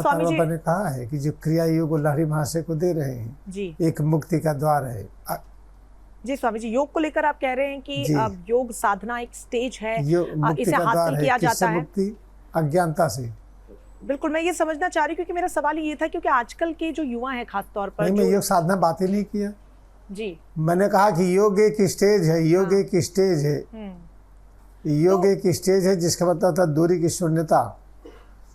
महात्मा बाबा ने कहा है कि जो क्रिया योग लहरी महाशय को दे रहे हैं जी, एक मुक्ति का द्वार है। जी स्वामी जी, योग को लेकर आप कह रहे हैं कि अब योग साधना एक स्टेज है, इसे हासिल किया जाता है मुक्ति अज्ञानता से। बिल्कुल, मैं ये समझना चाह रही हूँ क्योंकि मेरा सवाल ये था, क्योंकि आजकल के जो युवा हैं खास तौर पर मैं योग साधना बात ही नहीं किया जी, मैंने कहा कि योग एक स्टेज है, योग एक स्टेज है, योग एक स्टेज है, जिसका मतलब होता है दूरी की शून्यता।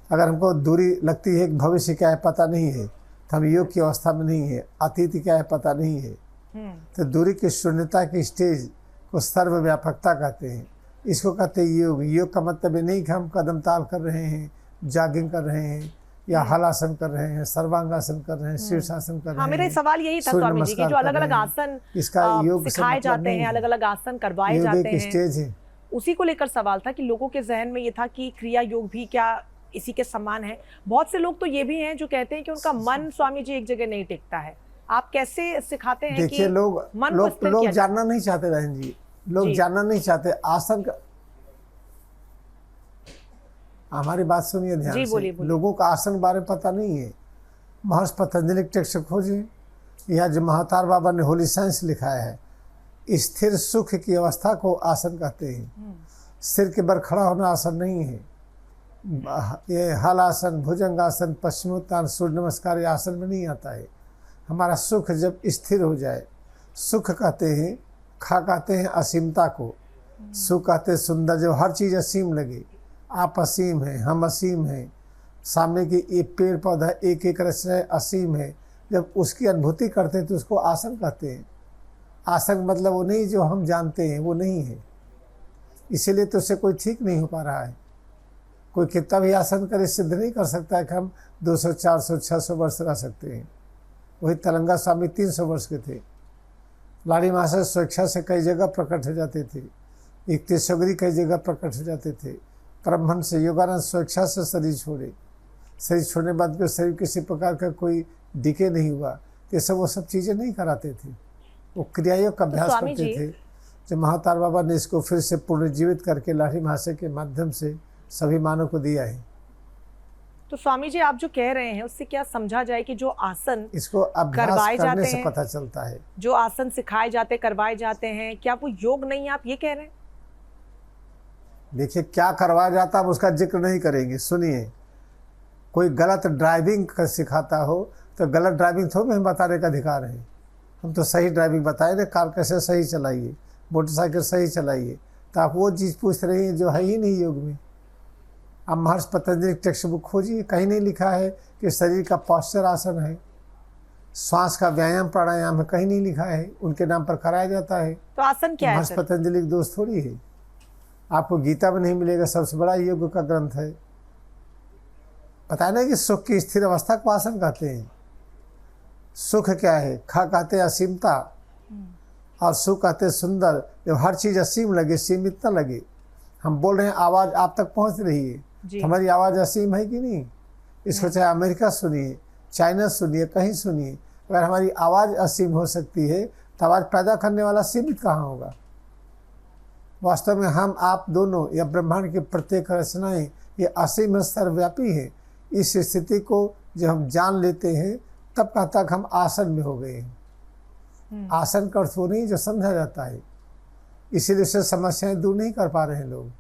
अगर हमको दूरी लगती है कि भविष्य क्या है पता नहीं है, तो हम योग की अवस्था में नहीं है। अतीत क्या है पता नहीं है, तो दूरी की शून्यता की स्टेज को सर्वव्यापकता कहते हैं। इसको कहते हैं योग। योग का मतलब ये नहीं कि हम कदम ताल कर रहे हैं, जॉगिंग कर रहे हैं, या हलासन कर रहे हैं, सर्वांगासन कर रहे हैं, शीर्षासन कर रहे हैं। मेरा सवाल यही था स्वामी जी कि जो अलग अलग आसन इसका योग सिखाए जाते हैं, अलग अलग आसन करवाए जाते हैं, स्टेज है। उसी को लेकर सवाल था कि लोगों के जहन में ये था कि क्रिया योग भी क्या इसी के समान है। बहुत से लोग तो ये भी हैं जो कहते हैं कि उनका मन स्वामी जी एक जगह नहीं टिकता है। आप कैसे सिखाते हैं? देखिए, लोग जानना नहीं चाहते बहन जी, लोग जानना नहीं चाहते आसन का। हमारी बात सुनिए ध्यान से। बोलिए। लोगों का आसन के बारे में पता नहीं है। महर्षि पतंजलि टेक्स्ट खोजें, या जो महातार बाबा ने होली साइंस लिखा है, स्थिर सुख की अवस्था को आसन कहते हैं। सिर के बल खड़ा होना आसन नहीं है। ये हल आसन, भुजंगासन, पश्चिमोत्तान, सूर्य नमस्कार ये आसन में नहीं आता है। हमारा सुख जब स्थिर हो जाए, सुख कहते हैं, खा कहते हैं असीमता को, सुख कहते हैं सुंदर, जब हर चीज़ असीम लगे। आप असीम हैं, हम असीम हैं, सामने की एक पेड़ पौधा एक एक रचना असीम है, जब उसकी अनुभूति करते हैं तो उसको आसन कहते हैं। आसन मतलब वो नहीं जो हम जानते हैं, वो नहीं है। इसीलिए तो उससे कोई ठीक नहीं हो पा रहा है। कोई कितना भी आसन करे सिद्ध नहीं कर सकता है कि हम 200, 400, 600 वर्ष रह सकते हैं। वही तेलंगा स्वामी 300 वर्ष के थे। लाड़ी महाशय स्वेच्छा से कई जगह प्रकट हो जाते थे। इक्तेश्वरी कई जगह प्रकट हो जाते थे। ब्रह्मण से योगानंद स्वेच्छा से शरीर छोड़े। शरीर छोड़ने के बाद शरीर किसी प्रकार का कोई डिके नहीं हुआ। ये सब वो सब चीज़ें नहीं कराते थे, वो क्रियायोग का अभ्यास करते थे। जब महातार बाबा ने इसको फिर से पुनर्जीवित करके लाठी महाशय के माध्यम से सभी मानव को दिया है। तो स्वामी जी, आप जो कह रहे हैं उससे क्या समझा जाए कि जो आसन इसको अभ्यास करने से पता चलता है, जो आसन सिखाए जाते करवाए जाते हैं, क्या वो योग नहीं, आप ये कह रहे हैं? देखिए, क्या करवाया जाता है उसका जिक्र नहीं करेंगे। सुनिए, कोई गलत ड्राइविंग सिखाता हो तो गलत ड्राइविंग थोड़ी हमें बताने का अधिकार है। हम तो सही ड्राइविंग बताए ना, कार कैसे सही चलाइए, मोटरसाइकिल सही चलाइए। तो आप वो चीज़ पूछ रही हैं जो है ही नहीं योग में। आप महर्षि पतंजलि टेक्स्ट बुक खोजिए, कहीं नहीं लिखा है कि शरीर का पॉस्चर आसन है, श्वास का व्यायाम प्राणायाम है, कहीं नहीं लिखा है। उनके नाम पर कराया जाता है। तो आसन क्या है? महर्षि पतंजलि की दोस्त थोड़ी है। आपको गीता में नहीं मिलेगा, सबसे बड़ा योग का ग्रंथ है। पता नहीं कि सुख की स्थिर अवस्था को आसन कहते हैं। सुख क्या है? खा कहते हैं असीमता, और सुख कहते हैं सुंदर, जब हर चीज़ असीम लगे, सीमित न लगे। हम बोल रहे हैं, आवाज़ आप तक पहुंच रही है, हमारी आवाज़ असीम है कि नहीं? इसको चाहे अमेरिका सुनिए, चाइना सुनिए, कहीं सुनिए, अगर हमारी आवाज़ असीम हो सकती है तो आवाज़ पैदा करने वाला सीमित कहाँ होगा? वास्तव में हम आप दोनों या ब्रह्मांड की प्रत्येक रचनाएं ये असीम सर्वव्यापी है। इस स्थिति को जब हम जान लेते हैं तब कहा तक हम आसन में हो गए हैं। आसन का अर्थ वो नहीं जो समझा जाता है, इसीलिए उससे समस्याएं दूर नहीं कर पा रहे हैं लोग।